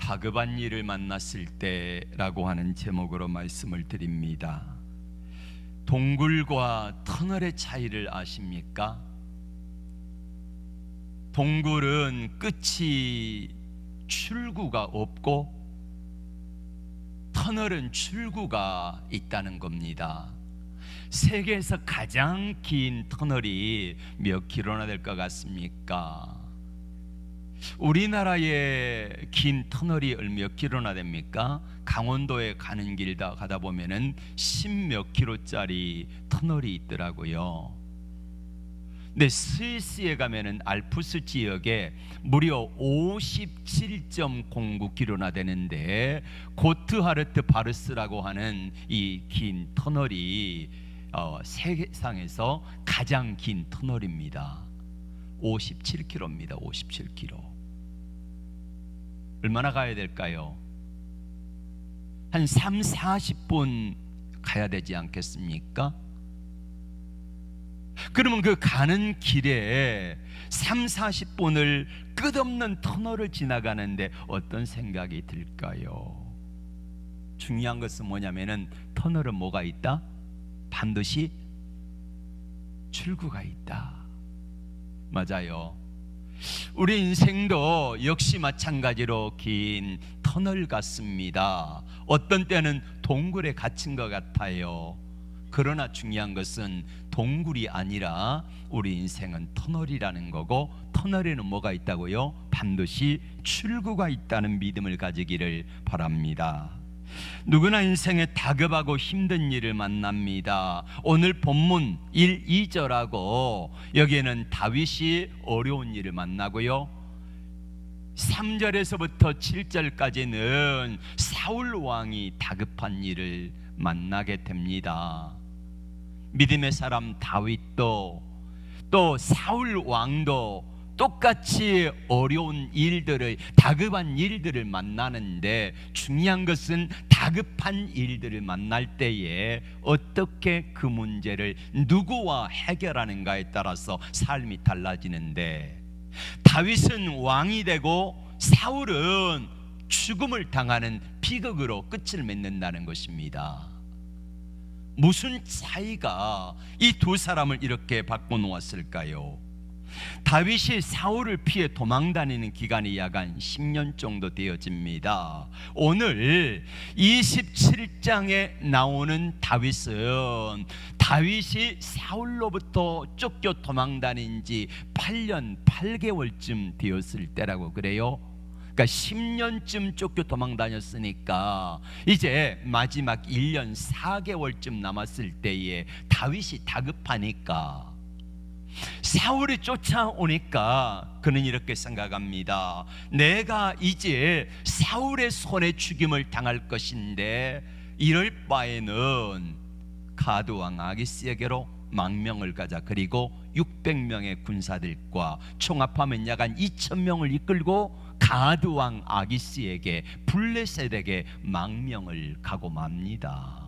다급한 일을 만났을 때라고 하는 제목으로 말씀을 드립니다. 동굴과 터널의 차이를 아십니까? 동굴은 끝이 출구가 없고 터널은 출구가 있다는 겁니다. 세계에서 가장 긴 터널이 몇 킬로나 될 것 같습니까? 우리나라의 긴 터널이 몇 킬로나 됩니까? 강원도에 가는 길 가다 보면은 10몇 킬로짜리 터널이 있더라고요. 근데 스위스에 가면은 알프스 지역에 무려 57.09킬로나 되는데 고트하르트 바르스라고 하는 이 긴 터널이 세계상에서 가장 긴 터널입니다. 57km입니다. 57km. 얼마나 가야 될까요? 한 30-40분 가야 되지 않겠습니까? 그러면 그 가는 길에 30-40분을 끝없는 터널을 지나가는데 어떤 생각이 들까요? 중요한 것은 뭐냐면은 터널은 뭐가 있다? 반드시 출구가 있다. 맞아요. 우리 인생도 역시 마찬가지로 긴 터널 같습니다. 어떤 때는 동굴에 갇힌 것 같아요. 그러나 중요한 것은 동굴이 아니라 우리 인생은 터널이라는 거고, 터널에는 뭐가 있다고요? 반드시 출구가 있다는 믿음을 가지기를 바랍니다. 누구나 인생에 다급하고 힘든 일을 만납니다. 오늘 본문 1, 2절하고 여기에는 다윗이 어려운 일을 만나고요, 3절에서부터 7절까지는 사울 왕이 다급한 일을 만나게 됩니다. 믿음의 사람 다윗도 또 사울 왕도 똑같이 어려운 일들을, 다급한 일들을 만나는데, 중요한 것은 다급한 일들을 만날 때에 어떻게 그 문제를 누구와 해결하는가에 따라서 삶이 달라지는데, 다윗은 왕이 되고 사울은 죽음을 당하는 비극으로 끝을 맺는다는 것입니다. 무슨 차이가 이 두 사람을 이렇게 바꿔놓았을까요? 다윗이 사울을 피해 도망다니는 기간이 약 한 10년 정도 되어집니다. 오늘 27장에 나오는 다윗은 다윗이 사울로부터 쫓겨 도망다닌 지 8년 8개월쯤 되었을 때라고 그래요. 그러니까 10년쯤 쫓겨 도망다녔으니까 이제 마지막 1년 4개월쯤 남았을 때에 다윗이 다급하니까, 사울이 쫓아오니까 그는 이렇게 생각합니다. 내가 이제 사울의 손에 죽임을 당할 것인데 이럴 바에는 가드 왕 아기스에게로 망명을 가자. 그리고 600명의 군사들과 총합하면 약 한 2000명을 이끌고 가드 왕 아기스에게, 블레셋에게 망명을 가고 맙니다.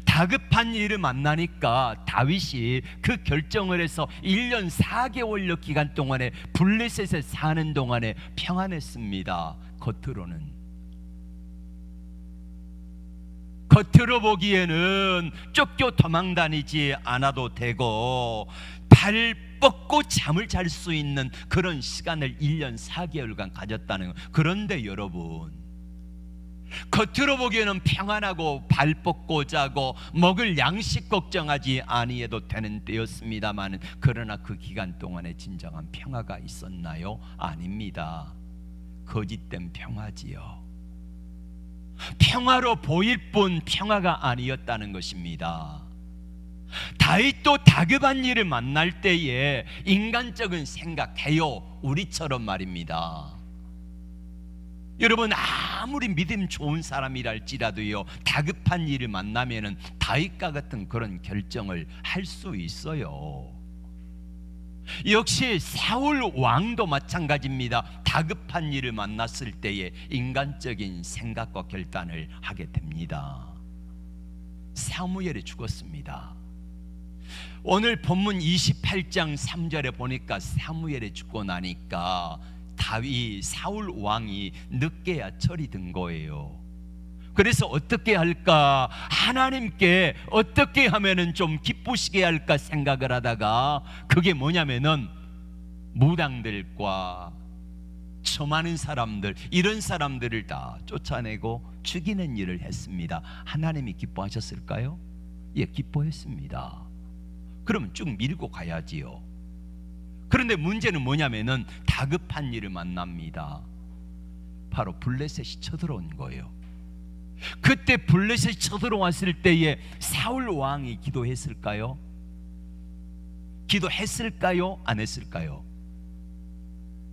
다급한 일을 만나니까 다윗이 그 결정을 해서 1년 4개월여 기간 동안에 블레셋에 사는 동안에 평안했습니다. 겉으로 보기에는 쫓겨 도망다니지 않아도 되고 발 뻗고 잠을 잘 수 있는 그런 시간을 1년 4개월간 가졌다는 것. 그런데 여러분, 겉으로 보기에는 평안하고 발 뻗고 자고 먹을 양식 걱정하지 아니해도 되는 때였습니다만, 그러나 그 기간 동안에 진정한 평화가 있었나요? 아닙니다. 거짓된 평화지요. 평화로 보일 뿐 평화가 아니었다는 것입니다. 다윗도 다급한 일을 만날 때에 인간적인 생각해요. 우리처럼 말입니다. 여러분, 아무리 믿음 좋은 사람이랄지라도요, 다급한 일을 만나면은 다윗과 같은 그런 결정을 할 수 있어요. 역시 사울 왕도 마찬가지입니다. 다급한 일을 만났을 때에 인간적인 생각과 결단을 하게 됩니다. 사무엘이 죽었습니다. 오늘 본문 28장 3절에 보니까 사무엘이 죽고 나니까 사울 왕이 늦게야 철이 든 거예요. 그래서 어떻게 할까, 하나님께 어떻게 하면은 좀 기쁘시게 할까 생각을 하다가, 그게 뭐냐면은 무당들과 처많은 사람들, 이런 사람들을 다 쫓아내고 죽이는 일을 했습니다. 하나님이 기뻐하셨을까요? 예, 기뻐했습니다. 그러면 쭉 밀고 가야지요. 그런데 문제는 뭐냐면은 다급한 일을 만납니다. 바로 블레셋이 쳐들어온 거예요. 그때 블레셋이 쳐들어왔을 때에 사울 왕이 기도했을까요? 기도했을까요? 안 했을까요?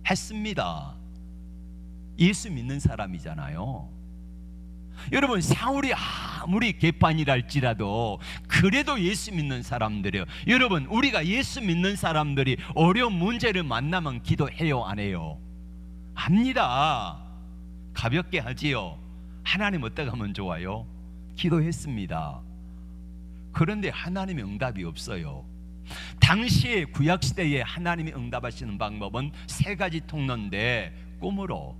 했습니다. 예수 믿는 사람이잖아요. 여러분, 사울이 아무리 개판이랄지라도 그래도 예수 믿는 사람들이에요. 여러분, 우리가 예수 믿는 사람들이 어려운 문제를 만나면 기도해요, 안 해요? 합니다. 가볍게 하지요. 하나님 어떻게 하면 좋아요? 기도했습니다. 그런데 하나님의 응답이 없어요. 당시에 구약시대에 하나님이 응답하시는 방법은 세 가지 통로인데, 꿈으로,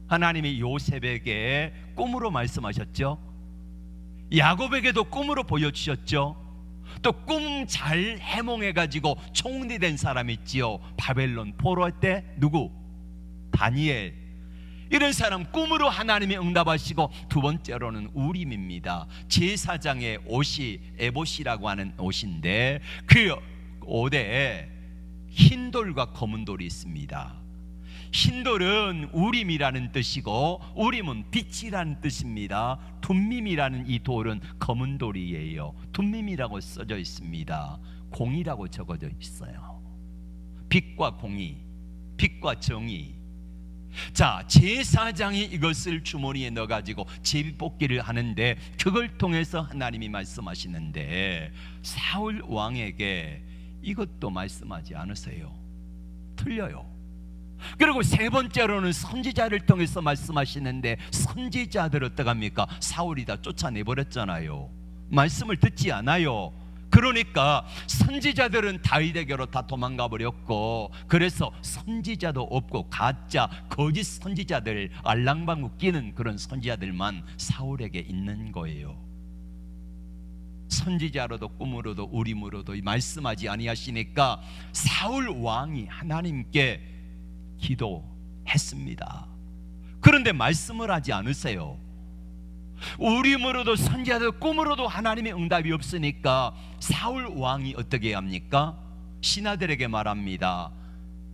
하나님이 요셉에게 꿈으로 말씀하셨죠. 야곱에게도 꿈으로 보여주셨죠. 또 꿈 잘 해몽해가지고 총리 된 사람 있지요. 바벨론 포로 때 누구? 다니엘. 이런 사람 꿈으로 하나님이 응답하시고, 두 번째로는 우림입니다. 제사장의 옷이 에봇이라고 하는 옷인데, 그 옷에 흰 돌과 검은 돌이 있습니다. 흰 돌은 우림이라는 뜻이고, 우림은 빛이라는 뜻입니다. 둠밈이라는 이 돌은 검은 돌이에요. 둠밈이라고 써져 있습니다. 공의라고 적어져 있어요. 빛과 공의, 빛과 정의. 자, 제사장이 이것을 주머니에 넣어가지고 제비뽑기를 하는데, 그걸 통해서 하나님이 말씀하시는데, 사울 왕에게 이것도 말씀하지 않으세요. 틀려요. 그리고 세 번째로는 선지자를 통해서 말씀하시는데, 선지자들 어떡합니까? 사울이 다 쫓아내버렸잖아요. 말씀을 듣지 않아요. 그러니까 선지자들은 다윗에게로 다 도망가 버렸고, 그래서 선지자도 없고 가짜 거짓 선지자들, 알랑방구 끼는 그런 선지자들만 사울에게 있는 거예요. 선지자로도 꿈으로도 우림으로도 말씀하지 아니하시니까 사울 왕이 하나님께 기도했습니다. 그런데 말씀을 하지 않으세요. 우림으로도 선지자도 꿈으로도 하나님의 응답이 없으니까 사울 왕이 어떻게 합니까? 신하들에게 말합니다.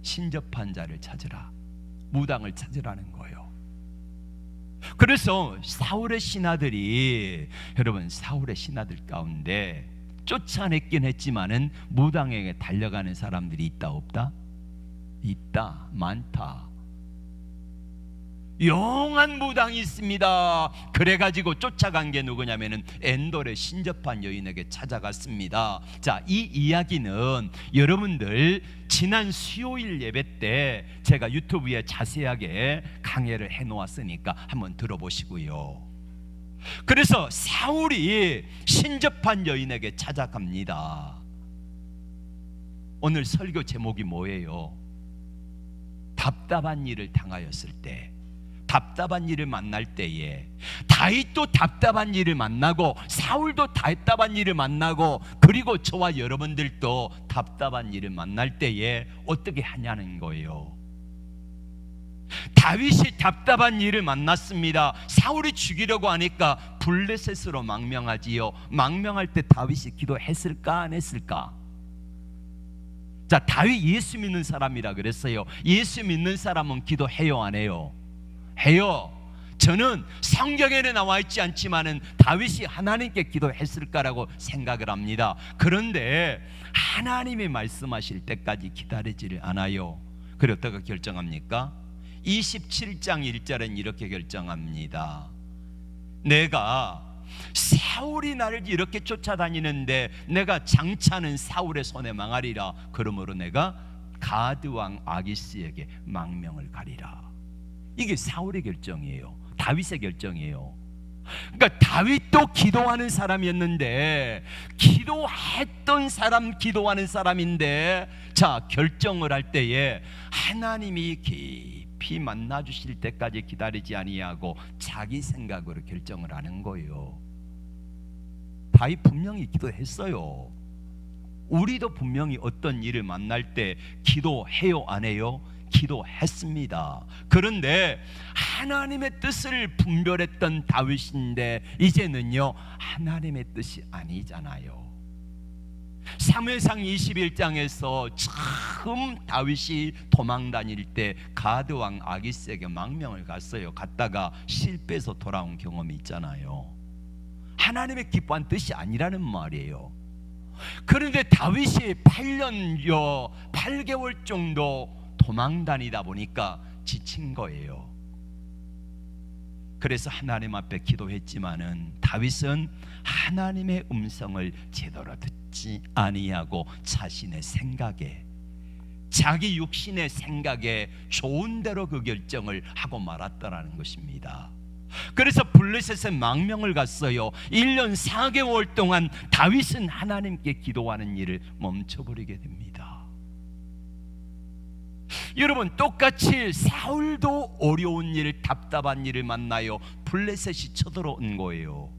신접한 자를 찾으라. 무당을 찾으라는 거예요. 그래서 사울의 신하들이, 여러분, 사울의 신하들 가운데 쫓아냈긴 했지만은 무당에게 달려가는 사람들이 있다 없다? 있다, 많다. 용한 무당이 있습니다. 그래가지고 쫓아간 게 누구냐면은 엔돌의 신접한 여인에게 찾아갔습니다. 자, 이 이야기는 여러분들 지난 수요일 예배 때 제가 유튜브에 자세하게 강해를 해놓았으니까 한번 들어보시고요. 그래서 사울이 신접한 여인에게 찾아갑니다. 오늘 설교 제목이 뭐예요? 답답한 일을 당하였을 때, 답답한 일을 만날 때에, 다윗도 답답한 일을 만나고 사울도 답답한 일을 만나고, 그리고 저와 여러분들도 답답한 일을 만날 때에 어떻게 하냐는 거예요. 다윗이 답답한 일을 만났습니다. 사울이 죽이려고 하니까 블레셋으로 망명하지요. 망명할 때 다윗이 기도했을까 안 했을까? 자, 다윗 예수 믿는 사람이라 그랬어요. 예수 믿는 사람은 기도해요 안 해요? 해요. 저는 성경에는 나와 있지 않지만은 다윗이 하나님께 기도했을까라고 생각을 합니다. 그런데 하나님이 말씀하실 때까지 기다리지를 않아요. 그래 어떻게 결정합니까? 27장 1절엔 이렇게 결정합니다. 내가 사울이 나를 이렇게 쫓아다니는데 내가 장차는 사울의 손에 망하리라. 그러므로 내가 가드 왕 아기스에게 망명을 가리라. 이게 사울의 결정이에요. 다윗의 결정이에요. 그러니까 다윗도 기도하는 사람이었는데, 기도했던 사람, 기도하는 사람인데, 자, 결정을 할 때에 하나님이 급히 만나 주실 때까지 기다리지 아니하고 자기 생각으로 결정을 하는 거예요. 다윗 분명히 기도했어요. 우리도 분명히 어떤 일을 만날 때 기도해요, 안 해요? 기도했습니다. 그런데 하나님의 뜻을 분별했던 다윗인데 이제는요, 하나님의 뜻이 아니잖아요. 사무엘상 21장에서 처음 다윗이 도망 다닐 때 가드 왕 아기스에게 망명을 갔어요. 갔다가 실패해서 돌아온 경험이 있잖아요. 하나님의 기뻐한 뜻이 아니라는 말이에요. 그런데 다윗이 8개월 정도 도망 다니다 보니까 지친 거예요. 그래서 하나님 앞에 기도했지만은 다윗은 하나님의 음성을 제대로 듣지 아니하고 자신의 생각에, 자기 육신의 생각에 좋은 대로 그 결정을 하고 말았다라는 것입니다. 그래서 블레셋에 망명을 갔어요. 1년 4개월 동안 다윗은 하나님께 기도하는 일을 멈춰버리게 됩니다. 여러분, 똑같이 사울도 어려운 일, 답답한 일을 만나요. 블레셋이 쳐들어온 거예요.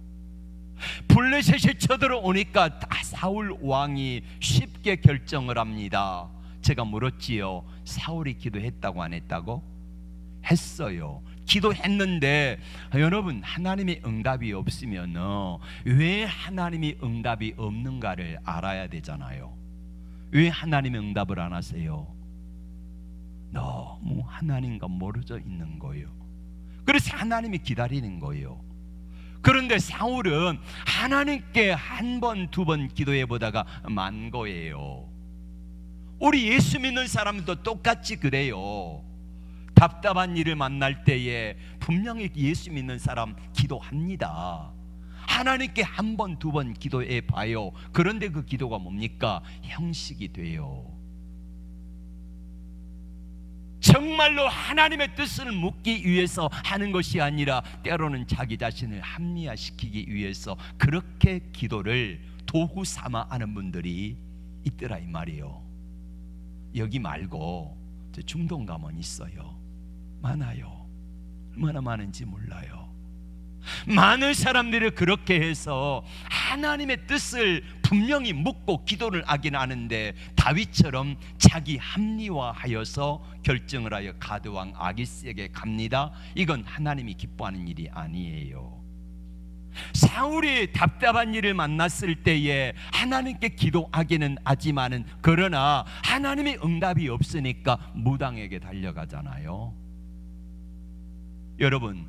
블레셋이 쳐들어오니까 사울 왕이 쉽게 결정을 합니다. 제가 물었지요. 사울이 기도했다고 안 했다고? 했어요. 기도했는데 여러분, 하나님의 응답이 없으면 왜 하나님이 응답이 없는가를 알아야 되잖아요. 왜 하나님의 응답을 안 하세요? 너무 하나님과 멀어져 있는 거예요. 그래서 하나님이 기다리는 거예요. 그런데 사울은 하나님께 한 번, 두 번 기도해 보다가 만 거예요. 우리 예수 믿는 사람도 똑같이 그래요. 답답한 일을 만날 때에 분명히 예수 믿는 사람 기도합니다. 하나님께 한 번, 두 번 기도해 봐요. 그런데 그 기도가 뭡니까? 형식이 돼요. 정말로 하나님의 뜻을 묻기 위해서 하는 것이 아니라 때로는 자기 자신을 합리화시키기 위해서 그렇게 기도를 도구 삼아 하는 분들이 있더라 이 말이에요. 여기 말고 저 중동 가면 있어요. 많아요. 얼마나 많은지 몰라요. 많은 사람들이 그렇게 해서 하나님의 뜻을 분명히 묻고 기도를 하긴 하는데 다윗처럼 자기 합리화하여서 결정을 하여 가드왕 아기스에게 갑니다. 이건 하나님이 기뻐하는 일이 아니에요. 사울이 답답한 일을 만났을 때에 하나님께 기도하기는 하지만은 그러나 하나님의 응답이 없으니까 무당에게 달려가잖아요. 여러분,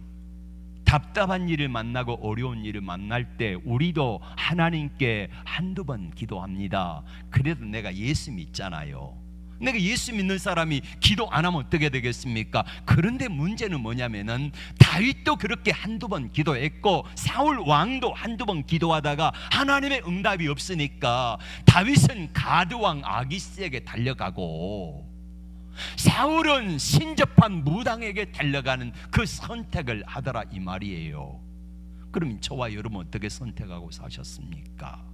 답답한 일을 만나고 어려운 일을 만날 때 우리도 하나님께 한두 번 기도합니다. 그래도 내가 예수 믿잖아요. 내가 예수 믿는 사람이 기도 안 하면 어떻게 되겠습니까? 그런데 문제는 뭐냐면은 다윗도 그렇게 한두 번 기도했고 사울 왕도 한두 번 기도하다가 하나님의 응답이 없으니까 다윗은 가드 왕 아기스에게 달려가고 사울은 신접한 무당에게 달려가는 그 선택을 하더라 이 말이에요. 그럼 저와 여러분 어떻게 선택하고 사셨습니까?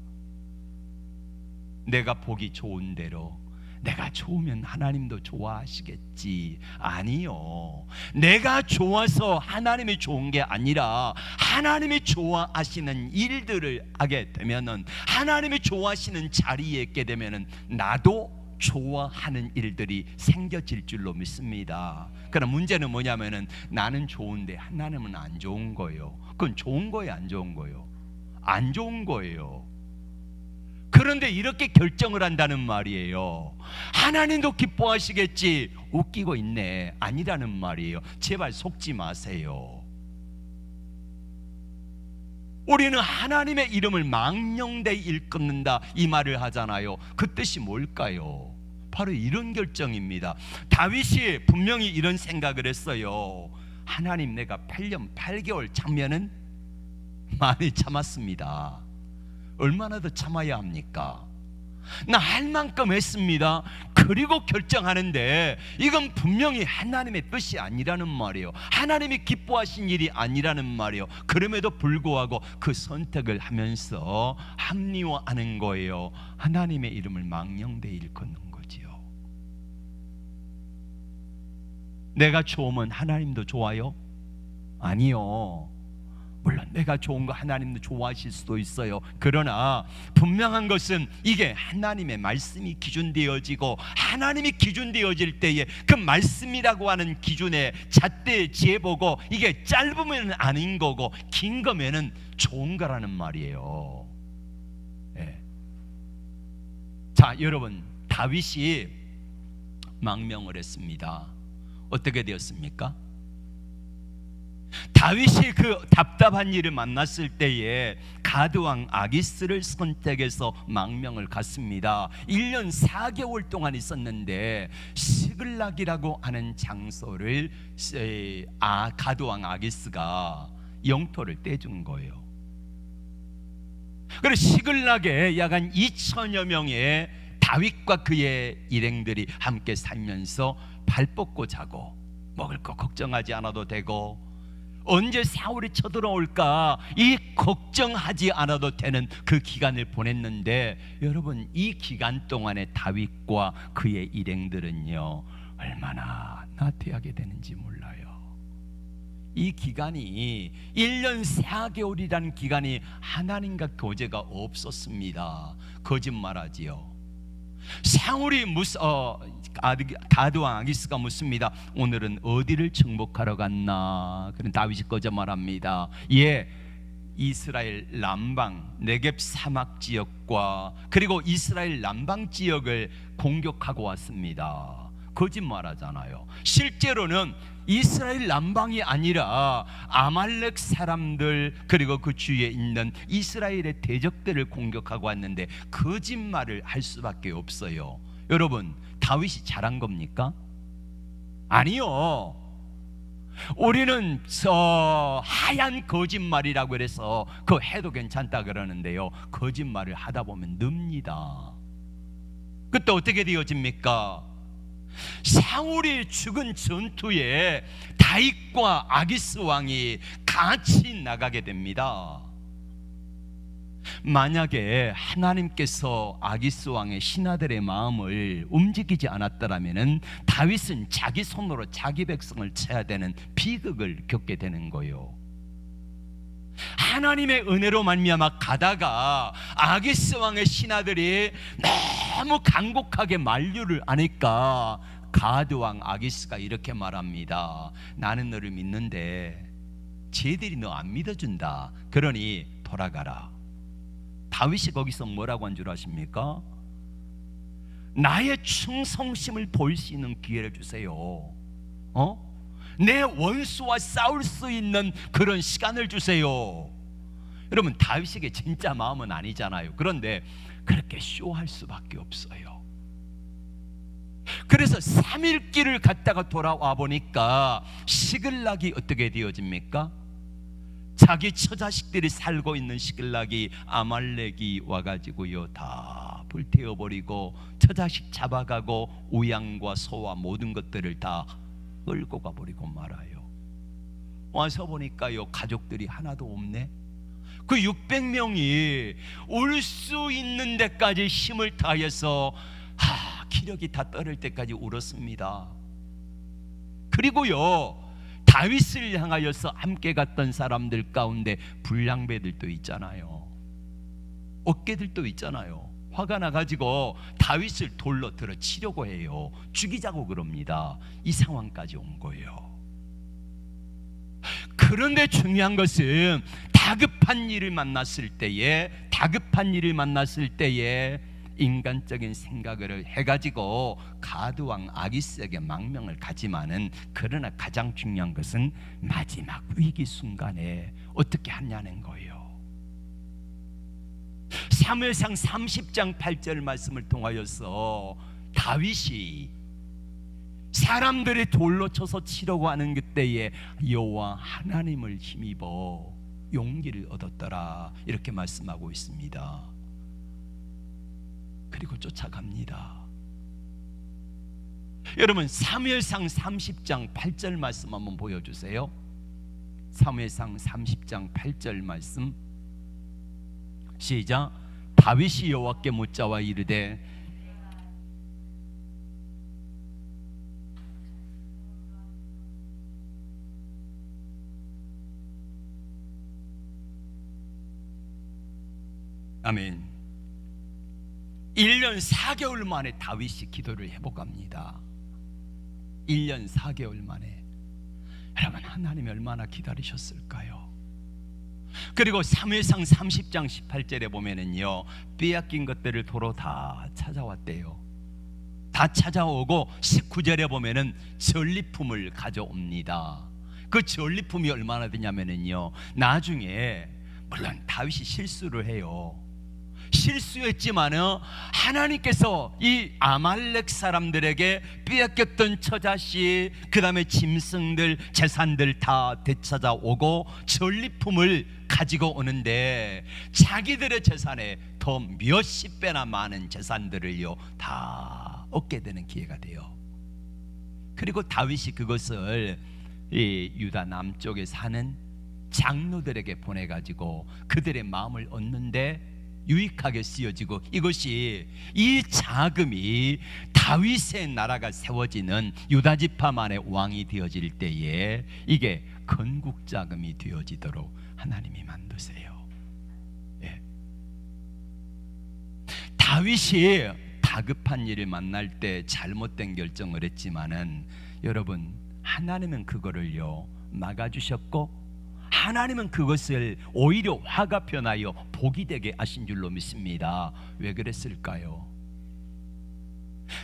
내가 보기 좋은 대로, 내가 좋으면 하나님도 좋아하시겠지. 아니요. 내가 좋아서 하나님이 좋은 게 아니라 하나님이 좋아하시는 일들을 하게 되면은, 하나님이 좋아하시는 자리에 있게 되면은 나도 좋아하는 일들이 생겨질 줄로 믿습니다. 그러나 문제는 뭐냐면은 나는 좋은데 하나님은 안 좋은 거예요. 그건 좋은 거예요, 안 좋은 거예요? 안 좋은 거예요. 그런데 이렇게 결정을 한다는 말이에요. 하나님도 기뻐하시겠지. 웃기고 있네. 아니라는 말이에요. 제발 속지 마세요. 우리는 하나님의 이름을 망령되이 일컫는다 이 말을 하잖아요. 그 뜻이 뭘까요? 바로 이런 결정입니다. 다윗이 분명히 이런 생각을 했어요. 하나님, 내가 8년 8개월 참면은 많이 참았습니다. 얼마나 더 참아야 합니까? 나 할 만큼 했습니다. 그리고 결정하는데 이건 분명히 하나님의 뜻이 아니라는 말이에요. 하나님이 기뻐하신 일이 아니라는 말이에요. 그럼에도 불구하고 그 선택을 하면서 합리화하는 거예요. 하나님의 이름을 망령되이 일컫는 거지요. 내가 좋으면 하나님도 좋아요? 아니요. 물론 내가 좋은 거 하나님도 좋아하실 수도 있어요. 그러나 분명한 것은 이게 하나님의 말씀이 기준되어지고, 하나님이 기준되어질 때에 그 말씀이라고 하는 기준에 잣대에 재보고 이게 짧으면 아닌 거고 긴 거면은 좋은 거라는 말이에요. 네. 자, 여러분, 다윗이 망명을 했습니다. 어떻게 되었습니까? 다윗이 그 답답한 일을 만났을 때에 가드왕 아기스를 선택해서 망명을 갔습니다. 1년 4개월 동안 있었는데 시글락이라고 하는 장소를 가드왕 아기스가 영토를 떼준 거예요. 그리고 시글락에 약 한 2천여 명의 다윗과 그의 일행들이 함께 살면서 발 뻗고 자고 먹을 거 걱정하지 않아도 되고 언제 사울이 쳐들어올까 이 걱정하지 않아도 되는 그 기간을 보냈는데, 여러분, 이 기간 동안에 다윗과 그의 일행들은요 얼마나 나태하게 되는지 몰라요. 이 기간이 1년 4개월이라는 기간이 하나님과 교제가 없었습니다. 거짓말하지요. 사울이 가드왕 아기스가 묻습니다. 오늘은 어디를 정복하러 갔나? 그런 다윗이 거짓말합니다. 예, 이스라엘 남방 네겝 사막 지역과 그리고 이스라엘 남방 지역을 공격하고 왔습니다. 거짓말하잖아요. 실제로는 이스라엘 남방이 아니라 아말렉 사람들 그리고 그 주위에 있는 이스라엘의 대적들을 공격하고 왔는데 거짓말을 할 수밖에 없어요. 여러분, 다윗이 잘한 겁니까? 아니요. 우리는 하얀 거짓말이라고 해서 그거 해도 괜찮다 그러는데요, 거짓말을 하다 보면 늡니다. 그때 어떻게 되어집니까? 사울이 죽은 전투에 다윗과 아기스 왕이 같이 나가게 됩니다. 만약에 하나님께서 아기스 왕의 신하들의 마음을 움직이지 않았더라면 다윗은 자기 손으로 자기 백성을 쳐야 되는 비극을 겪게 되는 거예요. 하나님의 은혜로 말미암아 가다가 아기스 왕의 신하들이 너무 간곡하게 만류를 하니까 가드 왕 아기스가 이렇게 말합니다. 나는 너를 믿는데 쟤들이 너 안 믿어준다. 그러니 돌아가라. 다윗이 거기서 뭐라고 한 줄 아십니까? 나의 충성심을 보일 수 있는 기회를 주세요. 내 원수와 싸울 수 있는 그런 시간을 주세요. 여러분, 다윗에게 진짜 마음은 아니잖아요. 그런데 그렇게 쇼할 수밖에 없어요. 그래서 3일 길을 갔다가 돌아와 보니까 시글락이 어떻게 되어집니까? 자기 처자식들이 살고 있는 시글락이 아말렉이 와가지고요 다 불태워버리고 처자식 잡아가고 우양과 소와 모든 것들을 다 끌고 가버리고 말아요. 와서 보니까요 가족들이 하나도 없네. 그 600명이 울 수 있는 데까지 힘을 다해서 기력이 다 떨을 때까지 울었습니다. 그리고요 다윗을 향하여서 함께 갔던 사람들 가운데 불량배들도 있잖아요. 어깨들도 있잖아요. 화가 나가지고 다윗을 돌로 들어 치려고 해요. 죽이자고 그럽니다. 이 상황까지 온 거예요. 그런데 중요한 것은 다급한 일을 만났을 때에 인간적인 생각을 해가지고 가드왕 아기스에게 망명을 가지만은, 그러나 가장 중요한 것은 마지막 위기 순간에 어떻게 하냐는 거예요. 사무엘상 30장 8절 말씀을 통하여서 다윗이 사람들이 돌로 쳐서 치려고 하는 그때에 여호와 하나님을 힘입어 용기를 얻었더라, 이렇게 말씀하고 있습니다. 그리고 쫓아갑니다. 여러분, 사무엘상 30장 8절 말씀 한번 보여주세요. 사무엘상 30장 8절 말씀 시작. 다윗이 여호와께 묻자와 이르되 아멘. 1년 4개월 만에 다윗이 기도를 회복합니다. 1년 4개월 만에. 여러분, 하나님이 얼마나 기다리셨을까요? 그리고 사무엘상 30장 18절에 보면은요, 빼앗긴 것들을 도로 다 찾아왔대요. 다 찾아오고 19절에 보면은 전리품을 가져옵니다. 그 전리품이 얼마나 되냐면은요, 나중에 물론 다윗이 실수를 해요. 실수했지만은 하나님께서 이 아말렉 사람들에게 빼앗겼던 처자식, 그 다음에 짐승들, 재산들 다 되찾아오고 전리품을 가지고 오는데, 자기들의 재산에 더 몇십 배나 많은 재산들을요 다 얻게 되는 기회가 돼요. 그리고 다윗이 그것을 이 유다 남쪽에 사는 장로들에게 보내가지고 그들의 마음을 얻는데 유익하게 쓰여지고, 이것이 이 자금이 다윗의 나라가 세워지는 유다 지파만의 왕이 되어질 때에 이게 건국 자금이 되어지도록 하나님이 만드세요. 예. 다윗이 다급한 일을 만날 때 잘못된 결정을 했지만은, 여러분, 하나님은 그거를요 막아주셨고, 하나님은 그것을 오히려 화가 변하여 복이 되게 하신 줄로 믿습니다. 왜 그랬을까요?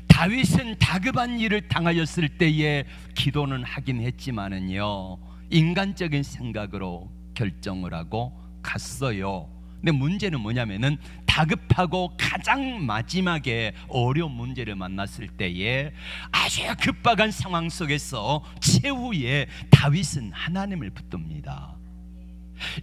다윗은 다급한 일을 당하였을 때에 기도는 하긴 했지만은요, 인간적인 생각으로 결정을 하고 갔어요. 근데 문제는 뭐냐면은, 다급하고 가장 마지막에 어려운 문제를 만났을 때에 아주 급박한 상황 속에서 최후에 다윗은 하나님을 붙듭니다.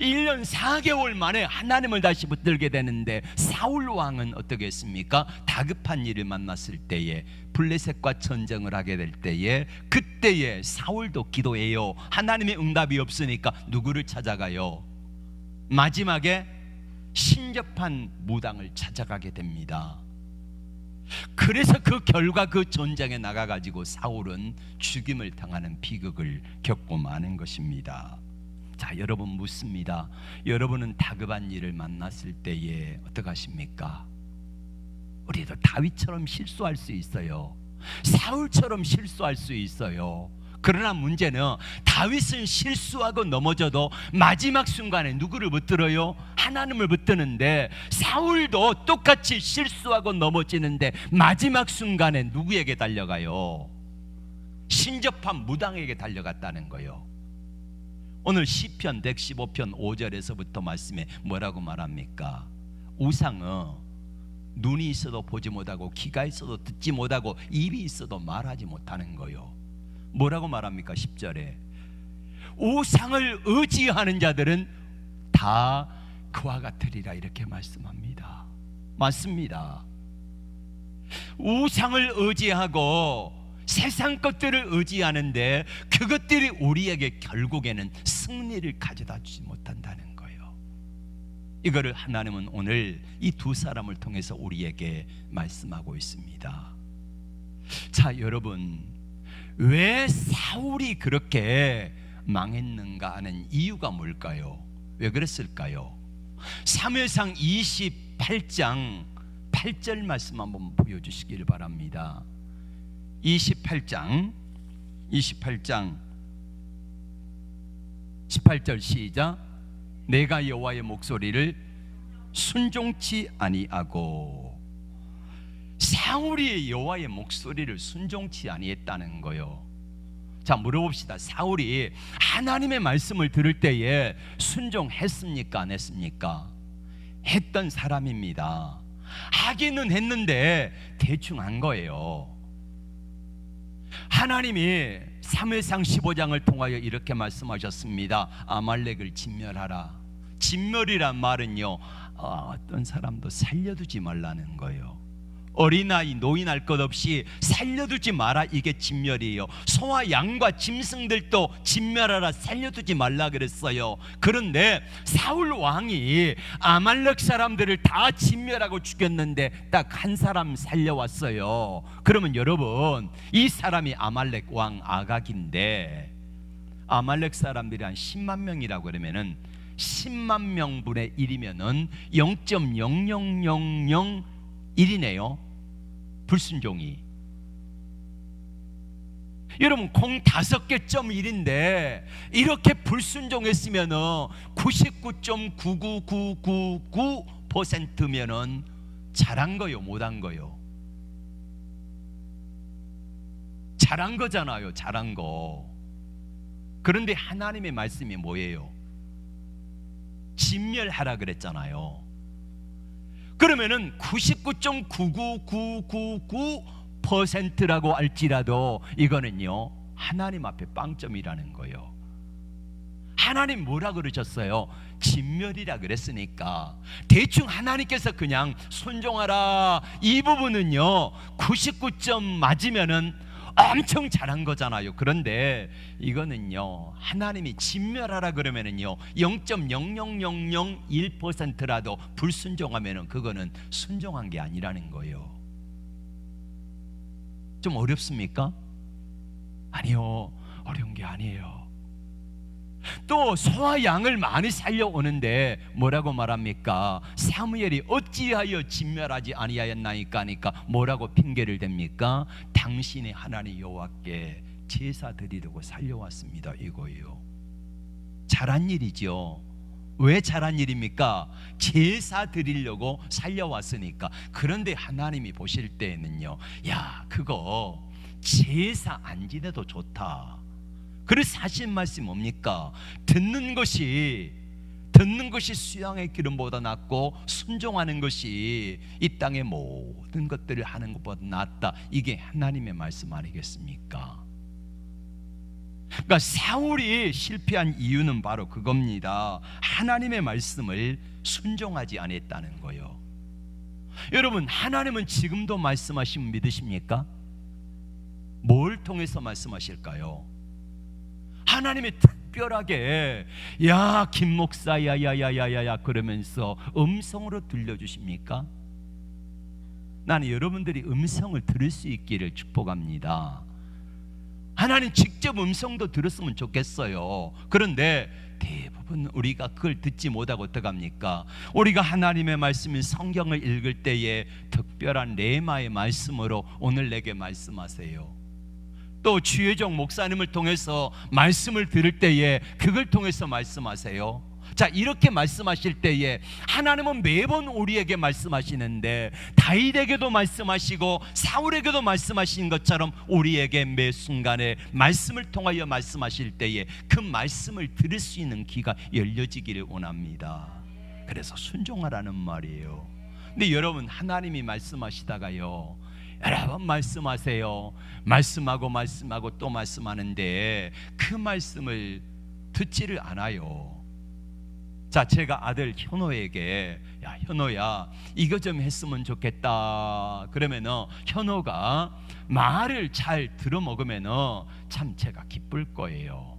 1년 4개월 만에 하나님을 다시 붙들게 되는데, 사울 왕은 어떻게 했습니까? 다급한 일을 만났을 때에, 블레셋과 전쟁을 하게 될 때에, 그때에 사울도 기도해요. 하나님의 응답이 없으니까 누구를 찾아가요? 마지막에 신접한 무당을 찾아가게 됩니다. 그래서 그 결과 그 전쟁에 나가가지고 사울은 죽임을 당하는 비극을 겪고 마는 것입니다. 자, 여러분 묻습니다. 여러분은 다급한 일을 만났을 때에 어떻게 하십니까? 우리도 다윗처럼 실수할 수 있어요. 사울처럼 실수할 수 있어요. 그러나 문제는 다윗은 실수하고 넘어져도 마지막 순간에 누구를 붙들어요? 하나님을 붙드는데, 사울도 똑같이 실수하고 넘어지는데 마지막 순간에 누구에게 달려가요? 신접한 무당에게 달려갔다는 거예요. 오늘 시편 115편 5절에서부터 말씀에 뭐라고 말합니까? 우상은 눈이 있어도 보지 못하고, 귀가 있어도 듣지 못하고, 입이 있어도 말하지 못하는 거예요. 뭐라고 말합니까? 10절에 우상을 의지하는 자들은 다 그와 같으리라, 이렇게 말씀합니다. 맞습니다. 우상을 의지하고 세상 것들을 의지하는데 그것들이 우리에게 결국에는 승리를 가져다 주지 못한다는 거예요. 이거를 하나님은 오늘 이 두 사람을 통해서 우리에게 말씀하고 있습니다. 자, 여러분, 왜 사울이 그렇게 망했는가 하는 이유가 뭘까요? 왜 그랬을까요? 사무엘상 28장 8절 말씀 한번 보여주시길 바랍니다. 28장 18절 시작. 내가 여호와의 목소리를 순종치 아니하고. 사울이 여호와의 목소리를 순종치 아니했다는 거요. 자, 물어봅시다. 사울이 하나님의 말씀을 들을 때에 순종했습니까? 안 했습니까? 했던 사람입니다. 하기는 했는데 대충 한 거예요. 하나님이 사무엘상 15장을 통하여 이렇게 말씀하셨습니다. 아말렉을 진멸하라. 진멸이란 말은요, 어떤 사람도 살려두지 말라는 거예요. 어린아이, 노인 할 것 없이 살려두지 마라, 이게 진멸이에요. 소와 양과 짐승들도 진멸하라, 살려두지 말라 그랬어요. 그런데 사울 왕이 아말렉 사람들을 다 진멸하고 죽였는데 딱 한 사람 살려왔어요. 그러면 여러분, 이 사람이 아말렉 왕 아각인데, 아말렉 사람들이 한 10만 명이라고 그러면은 10만 명분의 1이면은 0.00001이네요. 불순종이. 여러분, 05개.1인데 이렇게 불순종했으면은 99.99999%면은 잘한 거요, 못한 거요? 잘한 거잖아요, 잘한 거. 그런데 하나님의 말씀이 뭐예요? 진멸하라 그랬잖아요. 그러면은 99.99999%라고 할지라도 이거는요, 하나님 앞에 빵점이라는 거예요. 하나님 뭐라 그러셨어요? 진멸이라 그랬으니까 대충 하나님께서 그냥 순종하라, 이 부분은요 99점 맞으면은 엄청 잘한 거잖아요. 그런데 이거는요, 하나님이 진멸하라 그러면은요 0.00001%라도 불순종하면은 그거는 순종한 게 아니라는 거예요. 좀 어렵습니까? 아니요, 어려운 게 아니에요. 또 소와 양을 많이 살려오는데 뭐라고 말합니까? 사무엘이 어찌하여 진멸하지 아니하였나이까 하니까 뭐라고 핑계를 댑니까? 당신이 하나님 여호와께 제사 드리려고 살려왔습니다, 이거예요. 잘한 일이죠. 왜 잘한 일입니까? 제사 드리려고 살려왔으니까. 그런데 하나님이 보실 때에는요, 야, 그거 제사 안 지내도 좋다. 그래서 하신 말씀이 뭡니까? 듣는 것이 수양의 기름보다 낫고 순종하는 것이 이 땅의 모든 것들을 하는 것보다 낫다. 이게 하나님의 말씀 아니겠습니까? 그러니까 사울이 실패한 이유는 바로 그겁니다. 하나님의 말씀을 순종하지 않았다는 거예요. 여러분, 하나님은 지금도 말씀하시면 믿으십니까? 뭘 통해서 말씀하실까요? 하나님이 특별하게 야, 김 목사 야야야야야 그러면서 음성으로 들려주십니까? 나는 여러분들이 음성을 들을 수 있기를 축복합니다. 하나님 직접 음성도 들었으면 좋겠어요. 그런데 대부분 우리가 그걸 듣지 못하고 어떡합니까? 우리가 하나님의 말씀인 성경을 읽을 때에 특별한 레마의 말씀으로 오늘 내게 말씀하세요. 또 주혜종 목사님을 통해서 말씀을 들을 때에 그걸 통해서 말씀하세요. 자, 이렇게 말씀하실 때에 하나님은 매번 우리에게 말씀하시는데 다윗에게도 말씀하시고 사울에게도 말씀하신 것처럼 우리에게 매 순간에 말씀을 통하여 말씀하실 때에 그 말씀을 들을 수 있는 귀가 열려지기를 원합니다. 그래서 순종하라는 말이에요. 근데 여러분, 하나님이 말씀하시다가요 여러 번 말씀하세요. 말씀하고 또 말씀하는데 그 말씀을 듣지를 않아요. 자, 제가 아들 현호에게 야, 현호야 이거 좀 했으면 좋겠다 그러면은 현호가 말을 잘 들어먹으면은 참 제가 기쁠 거예요.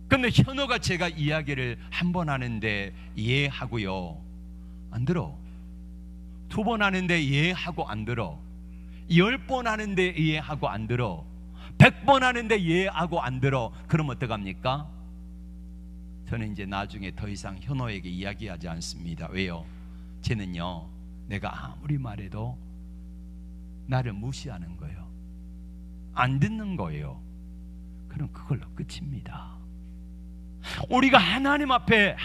근데 현호가 제가 이야기를 한 번 하는데 이해하고요 안 들어. 2번 하는데 이해하고 안 들어. 10번 하는데 이해하고 안 들어. 100번 하는데 이해하고 안 들어. 그럼 어떡합니까? 저는 이제 나중에 더 이상 현호에게 이야기하지 않습니다. 왜요? 쟤는요 내가 아무리 말해도 나를 무시하는 거예요. 안 듣는 거예요. 그럼 그걸로 끝입니다. 우리가 하나님 앞에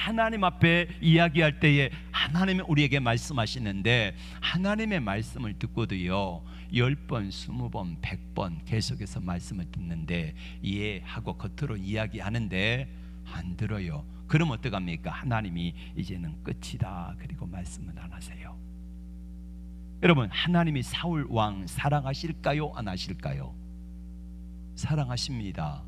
이야기할 때에 하나님이 우리에게 말씀하시는데 하나님의 말씀을 듣고도요 10번, 20번, 100번 계속해서 말씀을 듣는데 이해하고 겉으로 이야기하는데 안 들어요. 그럼 어떡합니까? 하나님이 이제는 끝이다 그리고 말씀을 안 하세요. 여러분, 하나님이 사울 왕 사랑하실까요? 안 하실까요? 사랑하십니다.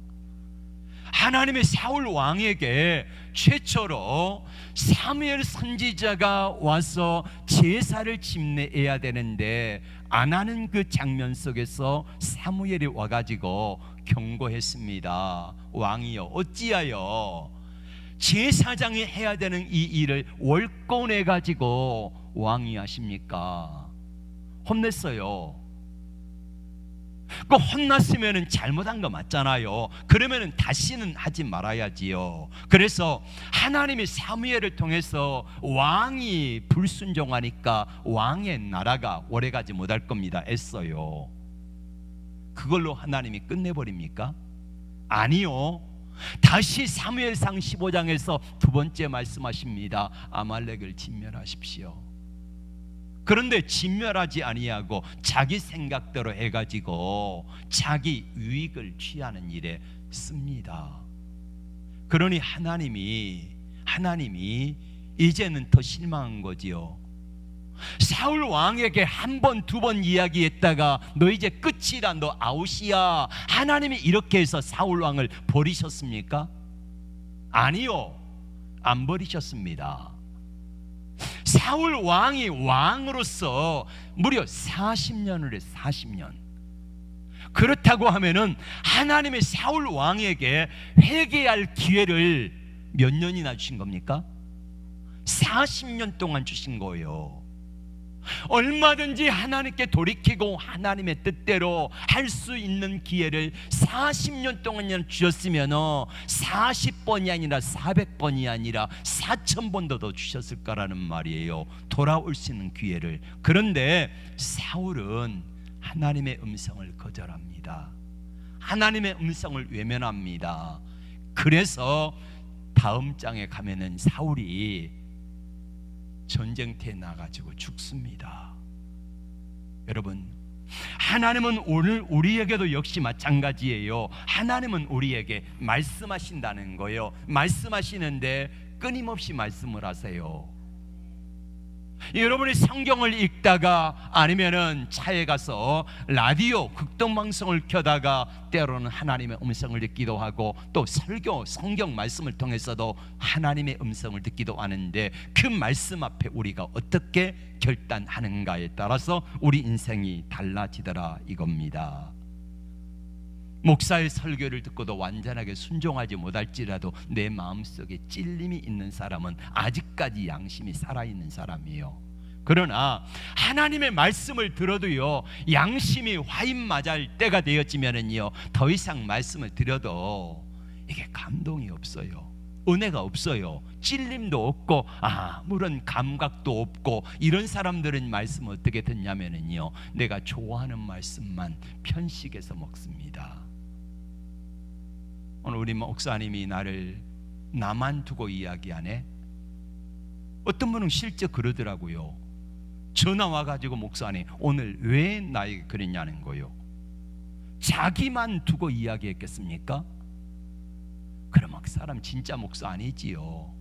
하나님의 사울 왕에게 최초로 사무엘 선지자가 와서 제사를 집례해야 되는데 안 하는 그 장면 속에서 사무엘이 와가지고 경고했습니다. 왕이여 어찌하여 제사장이 해야 되는 이 일을 월권해가지고 왕이 하십니까? 혼냈어요. 그 혼났으면은 잘못한 거 맞잖아요. 그러면은 다시는 하지 말아야지요. 그래서 하나님이 사무엘을 통해서 왕이 불순종하니까 왕의 나라가 오래가지 못할 겁니다. 애써요. 그걸로 하나님이 끝내버립니까? 아니요. 다시 사무엘상 15장에서 두 번째 말씀하십니다. 아말렉을 진멸하십시오. 그런데 진멸하지 아니하고 자기 생각대로 해가지고 자기 유익을 취하는 일에 씁니다. 그러니 하나님이 이제는 더 실망한 거지요. 사울 왕에게 한 번, 두 번 이야기했다가 너 이제 끝이다, 너 아웃이야, 하나님이 이렇게 해서 사울 왕을 버리셨습니까? 아니요, 안 버리셨습니다. 사울 왕이 왕으로서 무려 40년을 해. 40년. 그렇다고 하면은 하나님의 사울 왕에게 회개할 기회를 몇 년이나 주신 겁니까? 40년 동안 주신 거예요. 얼마든지 하나님께 돌이키고 하나님의 뜻대로 할 수 있는 기회를 40년 동안 주셨으면 40번이 아니라 400번이 아니라 4000번도 더 주셨을 거라는 말이에요. 돌아올 수 있는 기회를. 그런데 사울은 하나님의 음성을 거절합니다. 하나님의 음성을 외면합니다. 그래서 다음 장에 가면은 사울이 전쟁터에 나가지고 죽습니다. 여러분, 하나님은 오늘 우리에게도 역시 마찬가지예요. 하나님은 우리에게 말씀하신다는 거예요. 말씀하시는데 끊임없이 말씀을 하세요. 여러분이 성경을 읽다가 아니면은 차에 가서 라디오 극동방송을 켜다가 때로는 하나님의 음성을 듣기도 하고 또 설교 성경 말씀을 통해서도 하나님의 음성을 듣기도 하는데 그 말씀 앞에 우리가 어떻게 결단하는가에 따라서 우리 인생이 달라지더라 이겁니다. 목사의 설교를 듣고도 완전하게 순종하지 못할지라도 내 마음속에 찔림이 있는 사람은 아직까지 양심이 살아있는 사람이에요. 그러나 하나님의 말씀을 들어도요, 양심이 화인맞을 때가 되어지면은요, 더 이상 말씀을 드려도 이게 감동이 없어요. 은혜가 없어요. 찔림도 없고 아무런 감각도 없고, 이런 사람들은 말씀 어떻게 듣냐면은요, 내가 좋아하는 말씀만 편식해서 먹습니다. 오늘 우리 목사님이 나만 두고 이야기하네. 어떤 분은 실제 그러더라고요. 전화 와가지고 목사님 오늘 왜 나에게 그랬냐는 거예요. 자기만 두고 이야기했겠습니까? 그럼 사람 진짜 목사 아니지요.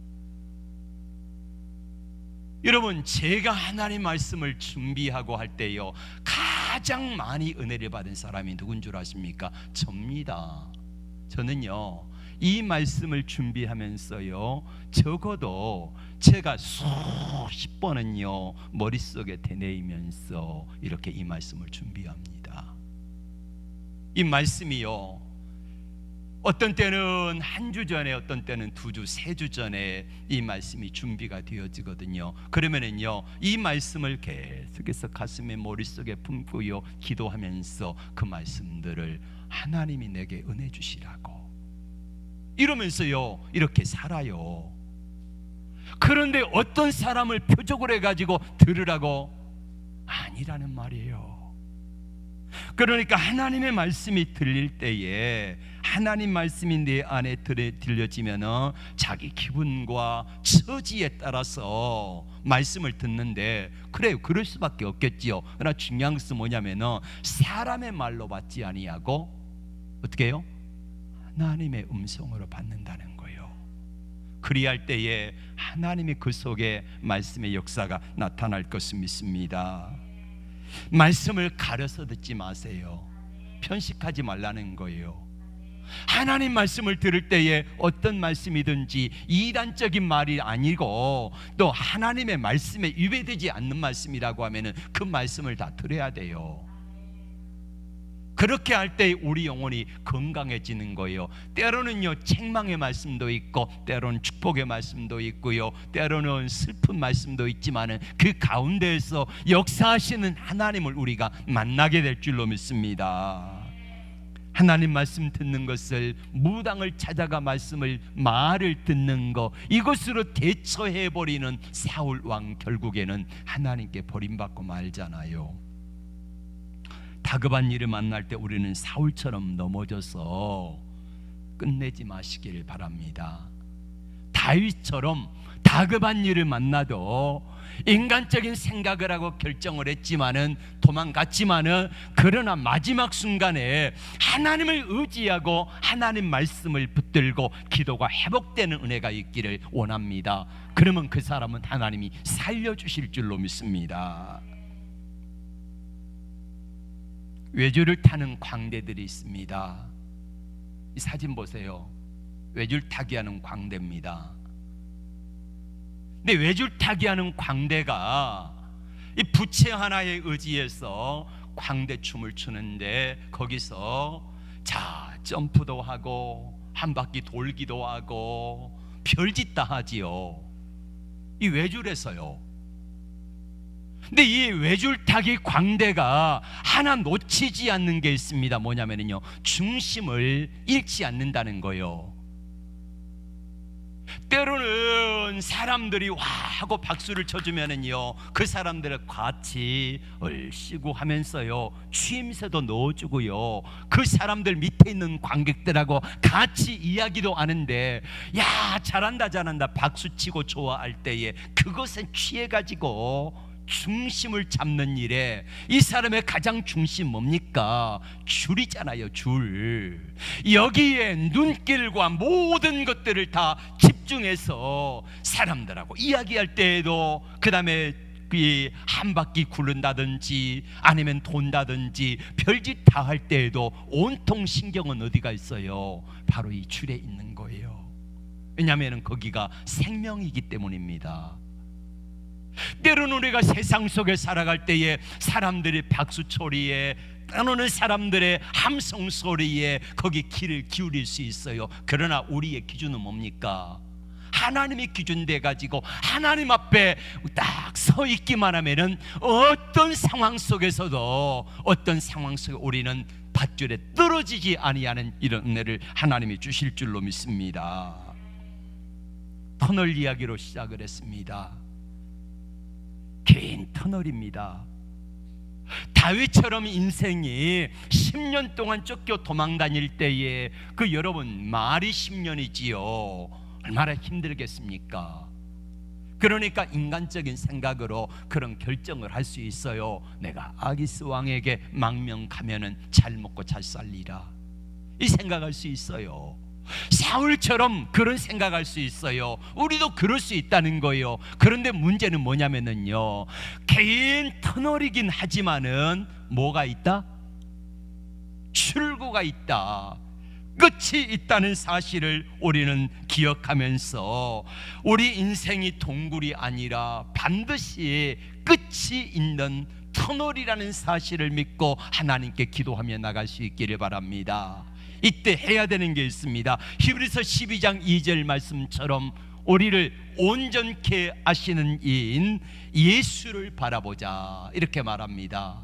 여러분, 제가 하나님 말씀을 준비하고 할 때요, 가장 많이 은혜를 받은 사람이 누군 줄 아십니까? 접니다. 저는요, 이 말씀을 준비하면서요, 적어도 제가 수십 번은요 머릿속에 되뇌이면서 이렇게 이 말씀을 준비합니다. 이 말씀이요, 어떤 때는 한 주 전에, 어떤 때는 2주, 3주 전에 이 말씀이 준비가 되어지거든요. 그러면은요, 이 말씀을 계속해서 가슴에 머릿속에 품고요, 기도하면서 그 말씀들을 하나님이 내게 은혜 주시라고 이러면서요 이렇게 살아요. 그런데 어떤 사람을 표적을 해가지고 들으라고? 아니라는 말이에요. 그러니까 하나님의 말씀이 들릴 때에, 하나님 말씀이 내 안에 들려지면 자기 기분과 처지에 따라서 말씀을 듣는데, 그래요, 그럴 수밖에 없겠지요. 그러나 중요한 것은 뭐냐면 사람의 말로 받지 아니하고 어떻게 해요? 하나님의 음성으로 받는다는 거예요. 그리할 때에 하나님이 그 속에 말씀의 역사가 나타날 것을 믿습니다. 말씀을 가려서 듣지 마세요. 편식하지 말라는 거예요. 하나님 말씀을 들을 때에 어떤 말씀이든지 이단적인 말이 아니고 또 하나님의 말씀에 위배되지 않는 말씀이라고 하면은 그 말씀을 다 들어야 돼요. 그렇게 할 때 우리 영혼이 건강해지는 거예요. 때로는요 책망의 말씀도 있고, 때로는 축복의 말씀도 있고요, 때로는 슬픈 말씀도 있지만은 그 가운데에서 역사하시는 하나님을 우리가 만나게 될 줄로 믿습니다. 하나님 말씀 듣는 것을, 무당을 찾아가 말을 듣는 것, 이것으로 대처해버리는 사울 왕, 결국에는 하나님께 버림받고 말잖아요. 다급한 일을 만날 때 우리는 사울처럼 넘어져서 끝내지 마시기를 바랍니다. 다윗처럼 다급한 일을 만나도 인간적인 생각을 하고 결정을 했지만은, 도망갔지만은, 그러나 마지막 순간에 하나님을 의지하고 하나님 말씀을 붙들고 기도가 회복되는 은혜가 있기를 원합니다. 그러면 그 사람은 하나님이 살려주실 줄로 믿습니다. 외줄을 타는 광대들이 있습니다. 이 사진 보세요. 외줄 타기 하는 광대입니다. 근데 외줄 타기 하는 광대가 이 부채 하나에 의지해서 광대춤을 추는데, 거기서 자 점프도 하고 한 바퀴 돌기도 하고 별짓 다 하지요. 이 외줄에서요. 근데 이 외줄타기 광대가 하나 놓치지 않는 게 있습니다. 뭐냐면요, 중심을 잃지 않는다는 거예요. 때로는 사람들이 와 하고 박수를 쳐주면은요, 그 사람들을 같이 얼씨구 하면서요 취임새도 넣어주고요, 그 사람들 밑에 있는 관객들하고 같이 이야기도 하는데, 야 잘한다 잘한다 박수치고 좋아할 때에 그것에 취해가지고 중심을 잡는 일에, 이 사람의 가장 중심 뭡니까? 줄이잖아요. 줄. 여기에 눈길과 모든 것들을 다 집중해서 사람들하고 이야기할 때에도, 그 다음에 한 바퀴 굴른다든지 아니면 돈다든지 별짓 다 할 때에도 온통 신경은 어디가 있어요? 바로 이 줄에 있는 거예요. 왜냐하면 거기가 생명이기 때문입니다. 때로는 우리가 세상 속에 살아갈 때에 사람들의 박수소리에, 떠노는 사람들의 함성 소리에 거기 귀를 기울일 수 있어요. 그러나 우리의 기준은 뭡니까? 하나님이 기준 돼 가지고 하나님 앞에 딱 서 있기만 하면은 어떤 상황 속에서도, 어떤 상황 속에 우리는 밧줄에 떨어지지 아니하는 이런 은혜를 하나님이 주실 줄로 믿습니다. 터널 이야기로 시작을 했습니다. 긴 터널입니다. 다윗처럼 인생이 10년 동안 쫓겨 도망 다닐 때에, 그 여러분 말이 10년이지요. 얼마나 힘들겠습니까? 그러니까 인간적인 생각으로 그런 결정을 할 수 있어요. 내가 아기스 왕에게 망명 가면은 잘 먹고 잘 살리라, 이 생각할 수 있어요. 사울처럼 그런 생각할 수 있어요. 우리도 그럴 수 있다는 거예요. 그런데 문제는 뭐냐면은요, 긴 터널이긴 하지만은 뭐가 있다? 출구가 있다, 끝이 있다는 사실을 우리는 기억하면서, 우리 인생이 동굴이 아니라 반드시 끝이 있는 터널이라는 사실을 믿고 하나님께 기도하며 나갈 수 있기를 바랍니다. 이때 해야 되는 게 있습니다. 히브리서 12장 2절 말씀처럼 우리를 온전케 하시는 이인 예수를 바라보자, 이렇게 말합니다.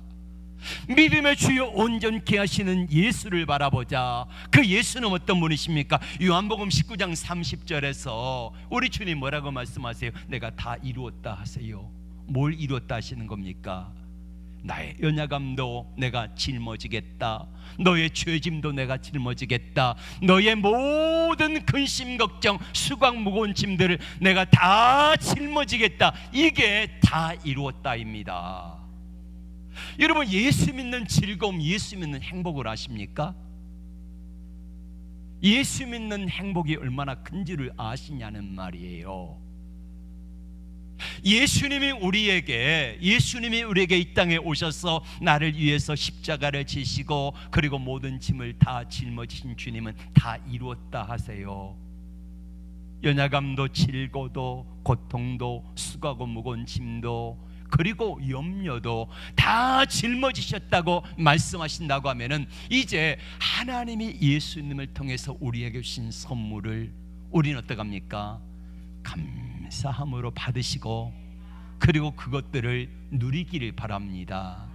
믿음의 주여 온전케 하시는 예수를 바라보자. 그 예수는 어떤 분이십니까? 요한복음 19장 30절에서 우리 주님 뭐라고 말씀하세요? 내가 다 이루었다 하세요. 뭘 이루었다 하시는 겁니까? 나의 연약함도 내가 짊어지겠다, 너의 죄짐도 내가 짊어지겠다, 너의 모든 근심 걱정 수강 무거운 짐들을 내가 다 짊어지겠다, 이게 다 이루었다입니다. 여러분, 예수 믿는 즐거움, 예수 믿는 행복을 아십니까? 예수 믿는 행복이 얼마나 큰지를 아시냐는 말이에요. 예수님이 우리에게 이 땅에 오셔서 나를 위해서 십자가를 지시고, 그리고 모든 짐을 다 짊어지신 주님은 다 이루었다 하세요. 연약함도 질고도 고통도 수고하고 무거운 짐도, 그리고 염려도 다 짊어지셨다고 말씀하신다고 하면은, 이제 하나님이 예수님을 통해서 우리에게 주신 선물을 우리는 어떡합니까? 감사함으로 받으시고, 그리고 그것들을 누리기를 바랍니다.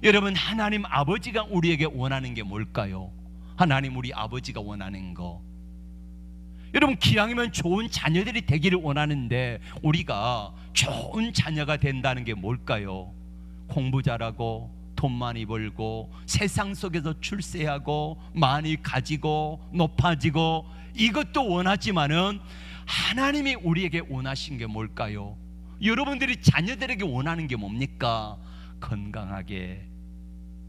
여러분, 하나님 아버지가 우리에게 원하는 게 뭘까요? 하나님 우리 아버지가 원하는 거. 여러분, 기왕이면 좋은 자녀들이 되기를 원하는데 우리가 좋은 자녀가 된다는 게 뭘까요? 공부 잘하고 돈 많이 벌고 세상 속에서 출세하고 많이 가지고 높아지고, 이것도 원하지만은 하나님이 우리에게 원하신 게 뭘까요? 여러분들이 자녀들에게 원하는 게 뭡니까? 건강하게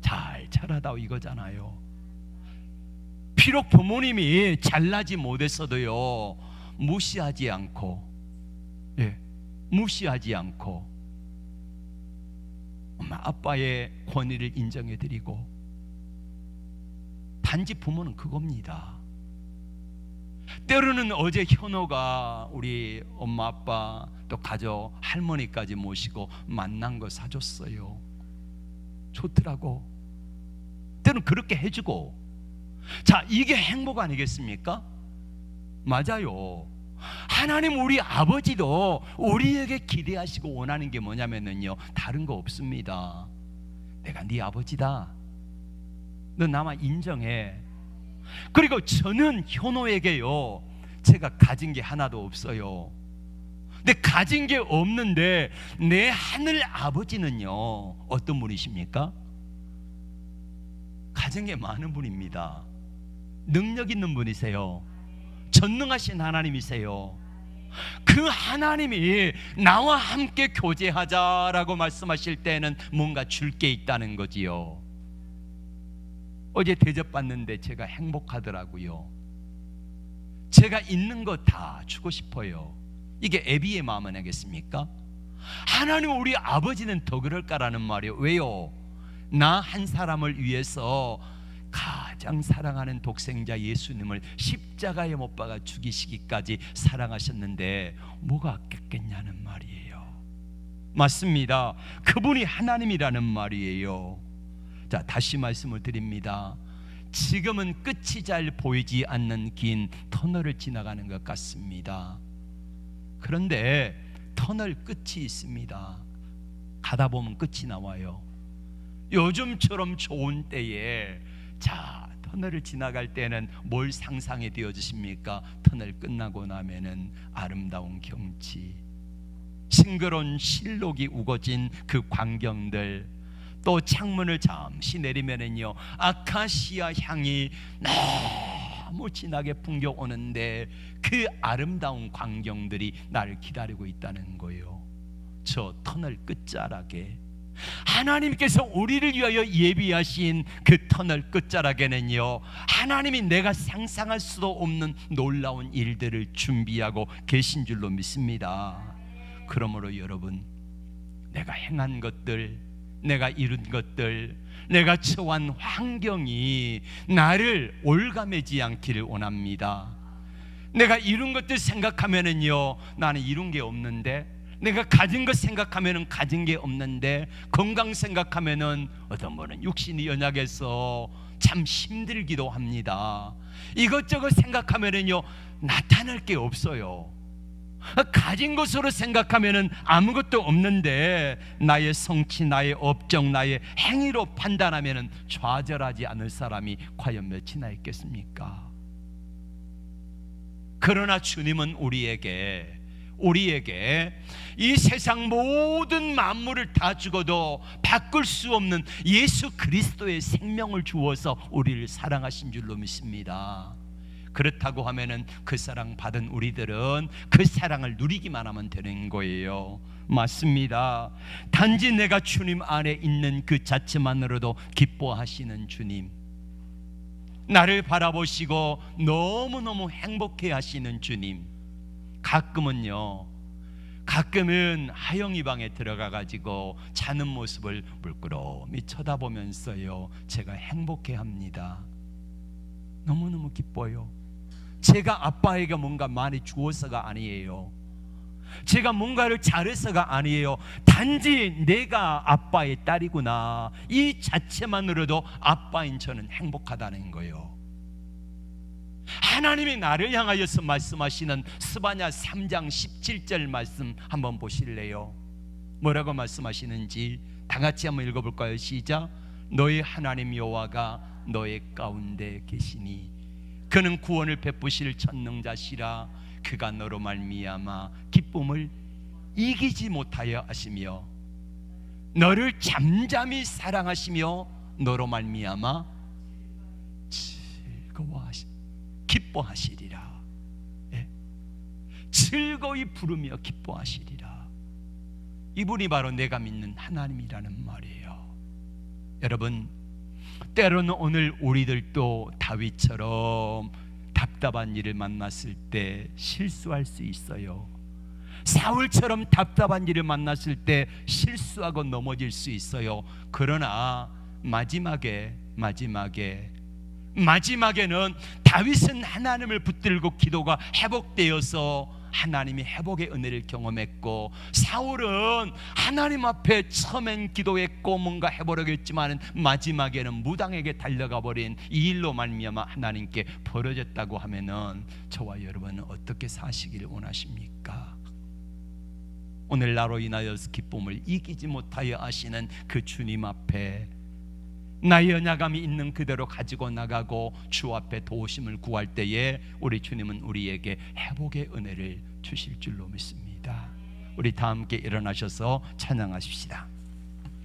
잘 자라다오, 이거잖아요. 비록 부모님이 잘나지 못했어도요, 무시하지 않고, 무시하지 않고 엄마 아빠의 권위를 인정해드리고, 단지 부모는 그겁니다. 때로는 어제 현호가 우리 엄마 아빠 또 가족 할머니까지 모시고 만난 거 사줬어요. 좋더라고. 때로는 그렇게 해주고. 자, 이게 행복 아니겠습니까? 맞아요. 하나님 우리 아버지도 우리에게 기대하시고 원하는 게 뭐냐면요, 다른 거 없습니다. 내가 네 아버지다, 너 나만 인정해. 그리고 저는 현호에게요, 제가 가진 게 하나도 없어요. 근데 가진 게 없는데 내 하늘 아버지는요, 어떤 분이십니까? 가진 게 많은 분입니다. 능력 있는 분이세요. 전능하신 하나님이세요. 그 하나님이 나와 함께 교제하자라고 말씀하실 때는 뭔가 줄 게 있다는 거지요. 어제 대접받는데 제가 행복하더라고요. 제가 있는 거 다 주고 싶어요. 이게 애비의 마음 아니겠습니까? 하나님 우리 아버지는 더 그럴까라는 말이에요. 왜요? 나 한 사람을 위해서 가장 사랑하는 독생자 예수님을 십자가에 못 박아 죽이시기까지 사랑하셨는데 뭐가 아꼈겠냐는 말이에요. 맞습니다. 그분이 하나님이라는 말이에요. 자, 다시 말씀을 드립니다. 지금은 끝이 잘 보이지 않는 긴 터널을 지나가는 것 같습니다. 그런데 터널 끝이 있습니다. 가다 보면 끝이 나와요. 요즘처럼 좋은 때에, 자, 터널을 지나갈 때는 뭘 상상해 되어지십니까? 터널 끝나고 나면은 아름다운 경치, 싱그러운 실록이 우거진 그 광경들, 또 창문을 잠시 내리면은요, 아카시아 향이 너무 진하게 풍겨오는데 그 아름다운 광경들이 나를 기다리고 있다는 거예요. 저 터널 끝자락에 하나님께서 우리를 위하여 예비하신 그 터널 끝자락에는요, 하나님이 내가 상상할 수도 없는 놀라운 일들을 준비하고 계신 줄로 믿습니다. 그러므로 여러분, 내가 행한 것들, 내가 이룬 것들, 내가 처한 환경이 나를 올가매지 않기를 원합니다. 내가 이룬 것들 생각하면은요, 나는 이룬 게 없는데, 내가 가진 것 생각하면은 가진 게 없는데, 건강 생각하면은 어떤 분은 육신이 연약해서 참 힘들기도 합니다. 이것저것 생각하면은요, 나타날 게 없어요. 가진 것으로 생각하면은 아무것도 없는데, 나의 성취, 나의 업적, 나의 행위로 판단하면은 좌절하지 않을 사람이 과연 몇이나 있겠습니까? 그러나 주님은 우리에게 이 세상 모든 만물을 다 주고도 바꿀 수 없는 예수 그리스도의 생명을 주어서 우리를 사랑하신 줄로 믿습니다. 그렇다고 하면은 그 사랑 받은 우리들은 그 사랑을 누리기만 하면 되는 거예요. 맞습니다. 단지 내가 주님 안에 있는 그 자체만으로도 기뻐하시는 주님, 나를 바라보시고 너무너무 행복해 하시는 주님, 가끔은 하영이 방에 들어가 가지고 자는 모습을 물끄러미 쳐다보면서요, 제가 행복해 합니다. 너무너무 기뻐요. 제가 아빠에게 뭔가 많이 주어서가 아니에요. 제가 뭔가를 잘해서가 아니에요. 단지 내가 아빠의 딸이구나, 이 자체만으로도 아빠인 저는 행복하다는 거예요. 하나님이 나를 향하여서 말씀하시는 스바냐 3장 17절 말씀 한번 보실래요? 뭐라고 말씀하시는지 다 같이 한번 읽어볼까요? 시작. 너희 하나님 여호와가 너의 가운데 계시니 그는 구원을 베푸실 전능자시라. 그가 너로 말미암아 기쁨을 이기지 못하여 하시며 너를 잠잠히 사랑하시며 너로 말미암아 기뻐하시리라. 예? 즐거이 부르며 기뻐하시리라. 이분이 바로 내가 믿는 하나님이라는 말이에요. 여러분, 때로는 오늘 우리들도 다윗처럼 답답한 일을 만났을 때 실수할 수 있어요. 사울처럼 답답한 일을 만났을 때 실수하고 넘어질 수 있어요. 그러나 마지막에는 다윗은 하나님을 붙들고 기도가 회복되어서 하나님이 회복의 은혜를 경험했고, 사울은 하나님 앞에 처음엔 기도했고 뭔가 해보려고 했지만 마지막에는 무당에게 달려가 버린 이 일로 말미암아 하나님께 벌어졌다고 하면은 저와 여러분은 어떻게 사시기를 원하십니까? 오늘 나로 인하여서 기쁨을 이기지 못하여 하시는 그 주님 앞에 나의 연약함이 있는 그대로 가지고 나가고 주 앞에 도우심을 구할 때에 우리 주님은 우리에게 회복의 은혜를 주실 줄로 믿습니다. 우리 다 함께 일어나셔서 찬양하십시다.